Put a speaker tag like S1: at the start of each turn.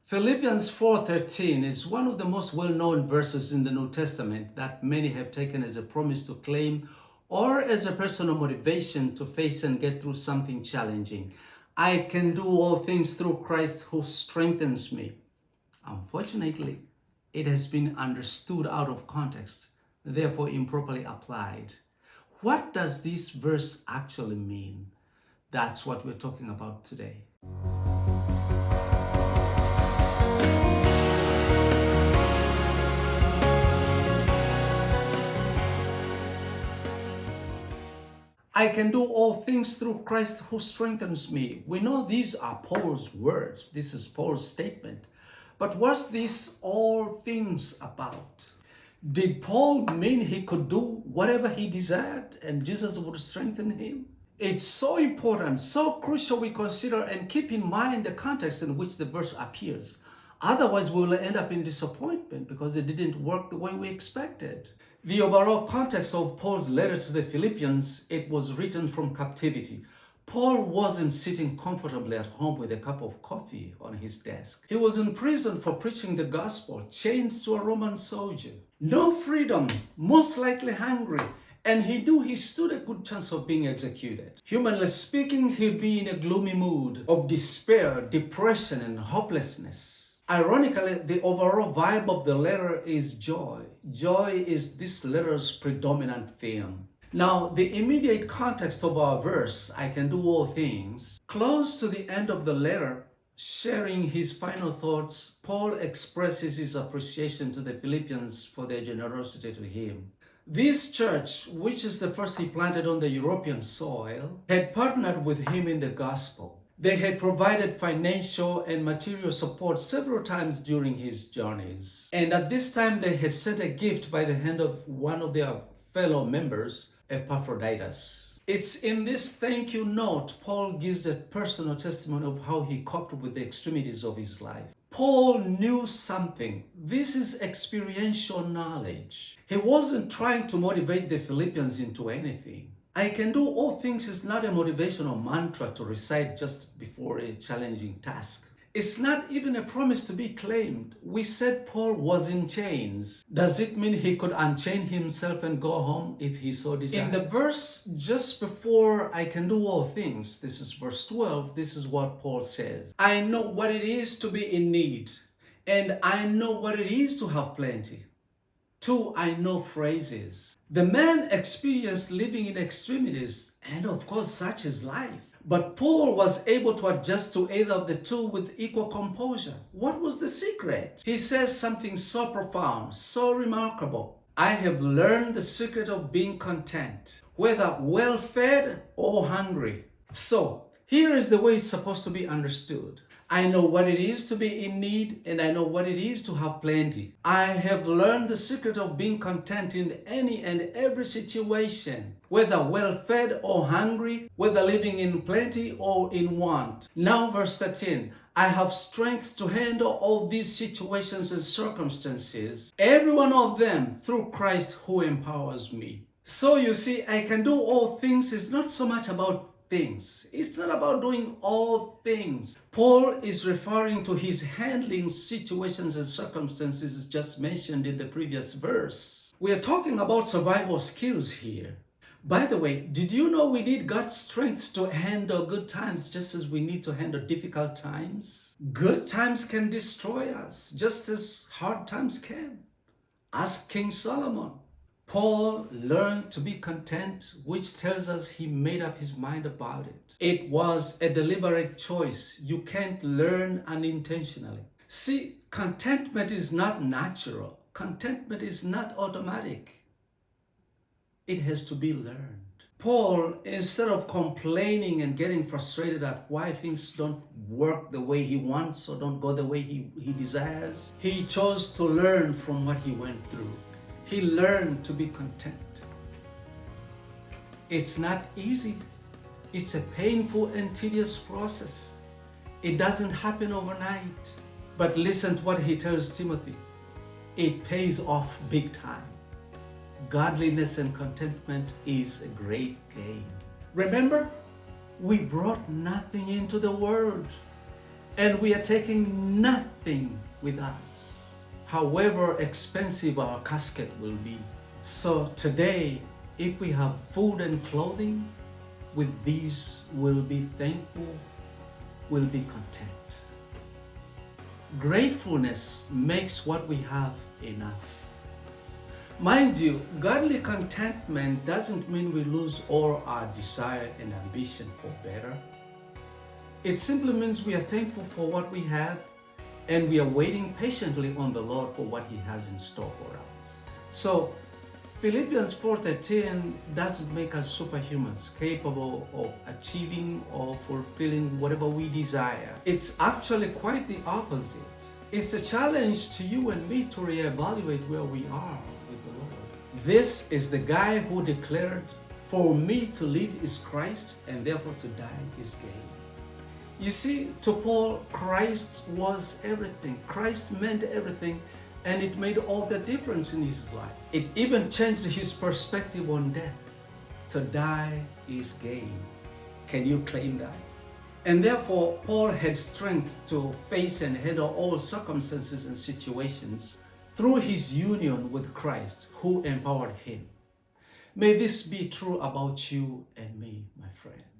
S1: Philippians 4:13 is one of the most well-known verses in the New Testament that many have taken as a promise to claim or as a personal motivation to face and get through something challenging. I can do all things through Christ who strengthens me. Unfortunately, it has been understood out of context, therefore improperly applied. What does this verse actually mean? That's what we're talking about today. I can do all things through Christ who strengthens me. We know these are Paul's words. This is Paul's statement. But what's this all things about? Did Paul mean he could do whatever he desired and Jesus would strengthen him? It's so important, so crucial we consider and keep in mind the context in which the verse appears. Otherwise, we will end up in disappointment because it didn't work the way we expected. The overall context of Paul's letter to the Philippians, it was written from captivity. Paul wasn't sitting comfortably at home with a cup of coffee on his desk. He was in prison for preaching the gospel, chained to a Roman soldier. No freedom, most likely hungry, and he knew he stood a good chance of being executed. Humanly speaking, he'd be in a gloomy mood of despair, depression, and hopelessness. Ironically, the overall vibe of the letter is joy. Joy is this letter's predominant theme. Now, the immediate context of our verse, I can do all things, close to the end of the letter, sharing his final thoughts, Paul expresses his appreciation to the Philippians for their generosity to him. This church, which is the first he planted on the European soil, had partnered with him in the gospel. They had provided financial and material support several times during his journeys. And at this time, they had sent a gift by the hand of one of their fellow members, Epaphroditus. It's in this thank you note, Paul gives a personal testimony of how he coped with the extremities of his life. Paul knew something. This is experiential knowledge. He wasn't trying to motivate the Philippians into anything. I can do all things is not a motivational mantra to recite just before a challenging task. It's not even a promise to be claimed. We said Paul was in chains. Does it mean he could unchain himself and go home if he so desired? In the verse just before I can do all things, this is verse 12, this is what Paul says. I know what it is to be in need, and I know what it is to have plenty. Two I know phrases. The man experienced living in extremities, and of course such is life. But Paul was able to adjust to either of the two with equal composure. What was the secret? He says something so profound, so remarkable. I have learned the secret of being content, whether well-fed or hungry. So, here is the way it's supposed to be understood. I know what it is to be in need, and I know what it is to have plenty. I have learned the secret of being content in any and every situation, whether well-fed or hungry, whether living in plenty or in want. Now verse 13, I have strength to handle all these situations and circumstances, every one of them through Christ who empowers me. So you see, I can do all things is not so much about things. It's not about doing all things. Paul is referring to his handling situations and circumstances just mentioned in the previous verse. We are talking about survival skills here. By the way, did you know we need God's strength to handle good times just as we need to handle difficult times? Good times can destroy us just as hard times can. Ask King Solomon. Paul learned to be content, which tells us he made up his mind about it. It was a deliberate choice. You can't learn unintentionally. See, contentment is not natural. Contentment is not automatic. It has to be learned. Paul, instead of complaining and getting frustrated at why things don't work the way he wants or don't go the way he desires, he chose to learn from what he went through. He learned to be content. It's not easy. It's a painful and tedious process. It doesn't happen overnight. But listen to what he tells Timothy. It pays off big time. Godliness and contentment is a great gain. Remember, we brought nothing into the world. and we are taking nothing with us, however expensive our casket will be. So today, if we have food and clothing, with these we'll be thankful, we'll be content. Gratefulness makes what we have enough. Mind you, godly contentment doesn't mean we lose all our desire and ambition for better. It simply means we are thankful for what we have and we are waiting patiently on the Lord for what He has in store for us. So, Philippians 4:13 doesn't make us superhumans capable of achieving or fulfilling whatever we desire. It's actually quite the opposite. It's a challenge to you and me to reevaluate where we are with the Lord. This is the guy who declared, "For me to live is Christ, and therefore to die is gain." You see, to Paul, Christ was everything. Christ meant everything, and it made all the difference in his life. It even changed his perspective on death. To die is gain. Can you claim that? And therefore, Paul had strength to face and handle all circumstances and situations through his union with Christ, who empowered him. May this be true about you and me, my friend.